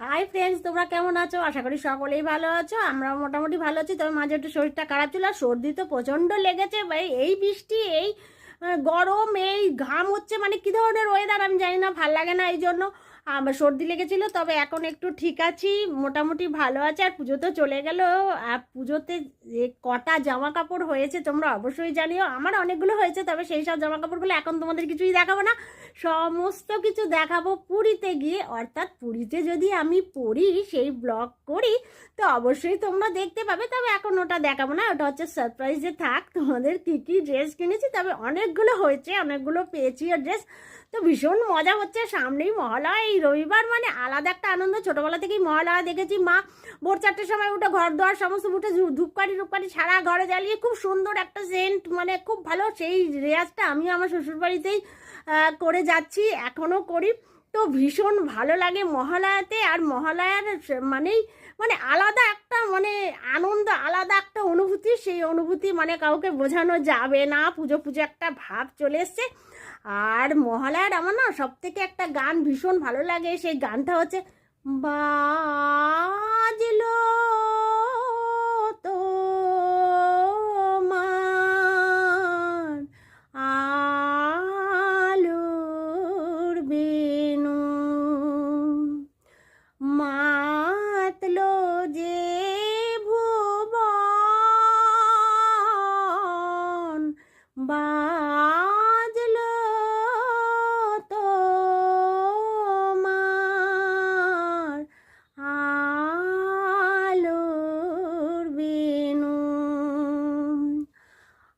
Hi friends, তোমরা কেমন আছো? আশা করি সকলেই ভালো আছো। আমরাও মোটামুটি ভালো আছি, তবে মাঝে একটু শরীরটা খারাপ ছিল। আর সর্দি তো প্রচণ্ড লেগেছে ভাই। এই বৃষ্টি, এই গরম, এই ঘাম হচ্ছে, মানে কী ধরনের ওয়েদার আমি জানি না, ভাল লাগে না। এই জন্য আমার সর্দি লেগেছিলো, তবে এখন একটু ঠিক আছি, মোটামুটি ভালো আছে। আর পুজো তো চলে গেল। আর পুজোতে যে কটা জামা কাপড় হয়েছে তোমরা অবশ্যই জানিও। আমার অনেকগুলো হয়েছে, তবে সেই সব জামা কাপড়গুলো এখন তোমাদের কিছুই দেখাবো না। সমস্ত কিছু দেখাবো পুরীতে গিয়ে। অর্থাৎ পুরীতে যদি আমি পড়ি, সেই ব্লগ করি, তো অবশ্যই তোমরা দেখতে পাবে। তবে এখন ওটা দেখাবো না, ওটা হচ্ছে সারপ্রাইজে থাক। তোমাদের কী কী ড্রেস কিনেছি, তবে অনেকগুলো হয়েছে, অনেকগুলো পেয়েছি আর ড্রেস। তো ভীষণ মজা হচ্ছে। সামনেই মহালয়া, এই রবিবার মানে আলাদা একটা আনন্দ। ছোটোবেলা থেকেই মহালয়া দেখেছি। মা ভোর 4টের সময় উঠে ঘর দোয়ার সমস্ত উঠে ধূপকাঠি সারা ঘরে জ্বালিয়ে খুব সুন্দর একটা সেন্ট, মানে খুব ভালো। সেই রেয়াজটা আমি আমার শ্বশুরবাড়িতেই করে যাচ্ছি, এখনও করি। তো ভীষণ ভালো লাগে মহালয়াতে। আর মহালয়ার মানেই মানে আলাদা একটা মানে আনন্দ, আলাদা একটা অনুভূতি। সেই অনুভূতি মানে কাউকে বোঝানো যাবে না। পুজো পুজো একটা ভাব চলে এসছে। আর মহালয়ার আমার না সব থেকে একটা গান ভীষণ ভালো লাগে। সেই গানটা হচ্ছে বাজলো তো আলোর বেনু, মাতলো যে ভুবন, বাজলো তোমার আলোর বেনু।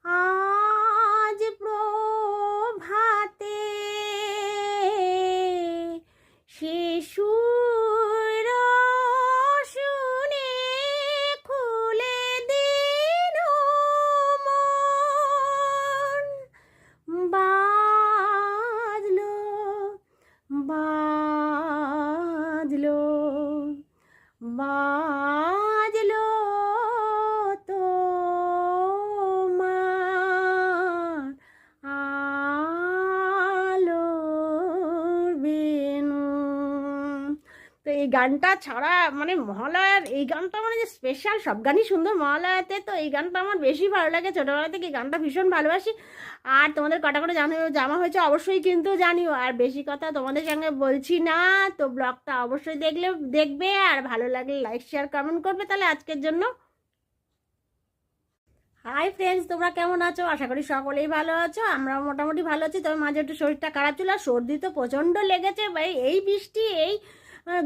আজ প্রভাতে সে সুর শুনে খুলে দিল মন, বাজলো বাজলো বাজলো তোমার আলোর বেনু। তো এই গানটা ছাড়া মানে মহালয়ার এই গানটা মানে যে স্পেশাল, সব গানই সুন্দর মহালয়াতে, তো এই গানটা আমার বেশি ভালো লাগে। ছোটোবেলা থেকে এই গানটা ভীষণ ভালোবাসি। আর তোমাদের কটা করে জামা হয়েছে অবশ্যই কিন্তু জানিও। আর বেশি কথা তোমাদের সঙ্গে বলছি না, তো ব্লগটা অবশ্যই দেখবে। আর ভালো লাগলে লাইক শেয়ার কমেন্ট করবে। তাহলে আজকের জন্য হাই ফ্রেন্ডস, তোমরা কেমন আছো? আশা করি সকলেই ভালো আছো। আমরাও মোটামুটি ভালো আছি, তবে মাঝে একটু শরীরটা খারাপ ছিল। আর সর্দি তো প্রচণ্ড লেগেছে ভাই। এই বৃষ্টি, এই গরম।